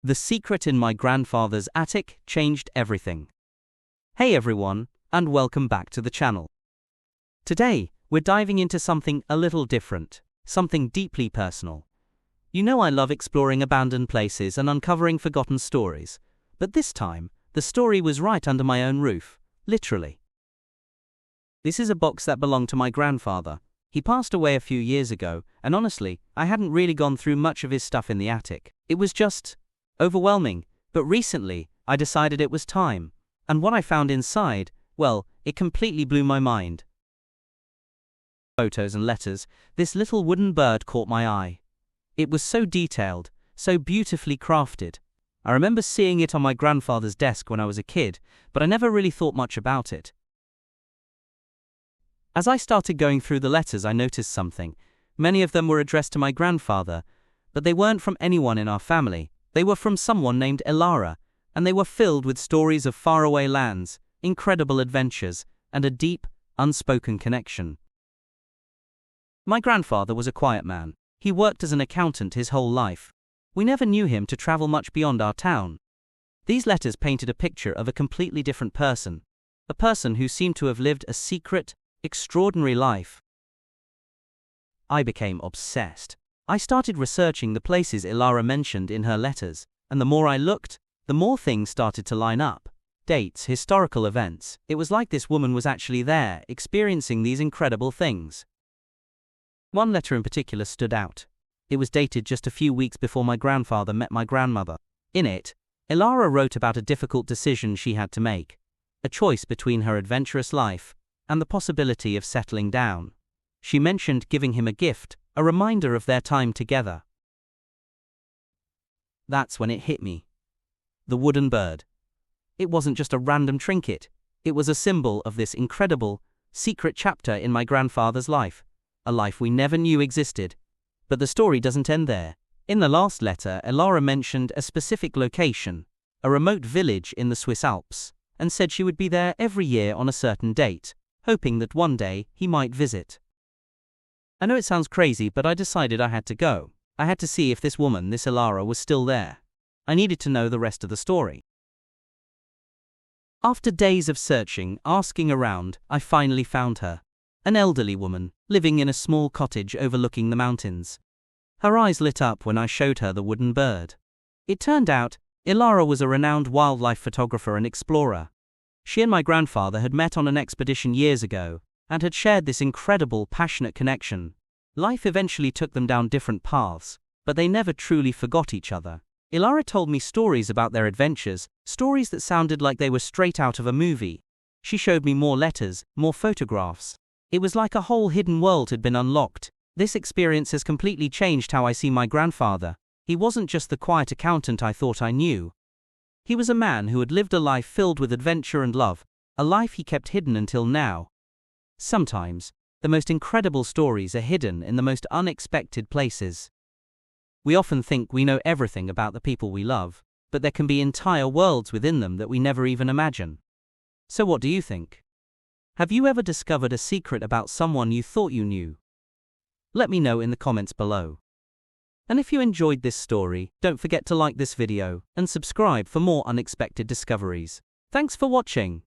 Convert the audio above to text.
The secret in my grandfather's attic changed everything. Hey everyone, and welcome back to the channel. Today, we're diving into something a little different, something deeply personal. You know I love exploring abandoned places and uncovering forgotten stories, but this time, the story was right under my own roof, literally. This is a box that belonged to my grandfather. He passed away a few years ago, and honestly, I hadn't really gone through much of his stuff in the attic. It was just overwhelming, but recently, I decided it was time, and what I found inside, well, it completely blew my mind. Photos and letters, this little wooden bird caught my eye. It was so detailed, so beautifully crafted. I remember seeing it on my grandfather's desk when I was a kid, but I never really thought much about it. As I started going through the letters, I noticed something. Many of them were addressed to my grandfather, but they weren't from anyone in our family. They were from someone named Elara, and they were filled with stories of faraway lands, incredible adventures, and a deep, unspoken connection. My grandfather was a quiet man. He worked as an accountant his whole life. We never knew him to travel much beyond our town. These letters painted a picture of a completely different person, a person who seemed to have lived a secret, extraordinary life. I became obsessed. I started researching the places Elara mentioned in her letters, and the more I looked, the more things started to line up. Dates, historical events. It was like this woman was actually there, experiencing these incredible things. One letter in particular stood out. It was dated just a few weeks before my grandfather met my grandmother. In it, Elara wrote about a difficult decision she had to make, a choice between her adventurous life and the possibility of settling down. She mentioned giving him a gift, a reminder of their time together. That's when it hit me. The wooden bird. It wasn't just a random trinket. It was a symbol of this incredible, secret chapter in my grandfather's life, a life we never knew existed. But the story doesn't end there. In the last letter, Elara mentioned a specific location, a remote village in the Swiss Alps, and said she would be there every year on a certain date, hoping that one day he might visit. I know it sounds crazy, but I decided I had to go. I had to see if this woman, this Elara, was still there. I needed to know the rest of the story. After days of searching, asking around, I finally found her. An elderly woman, living in a small cottage overlooking the mountains. Her eyes lit up when I showed her the wooden bird. It turned out, Elara was a renowned wildlife photographer and explorer. She and my grandfather had met on an expedition years ago, and had shared this incredible, passionate connection. Life eventually took them down different paths, but they never truly forgot each other. Elara told me stories about their adventures, stories that sounded like they were straight out of a movie. She showed me more letters, more photographs. It was like a whole hidden world had been unlocked. This experience has completely changed how I see my grandfather. He wasn't just the quiet accountant I thought I knew. He was a man who had lived a life filled with adventure and love, a life he kept hidden until now. Sometimes, the most incredible stories are hidden in the most unexpected places. We often think we know everything about the people we love, but there can be entire worlds within them that we never even imagine. So what do you think? Have you ever discovered a secret about someone you thought you knew? Let me know in the comments below. And if you enjoyed this story, don't forget to like this video and subscribe for more unexpected discoveries. Thanks for watching.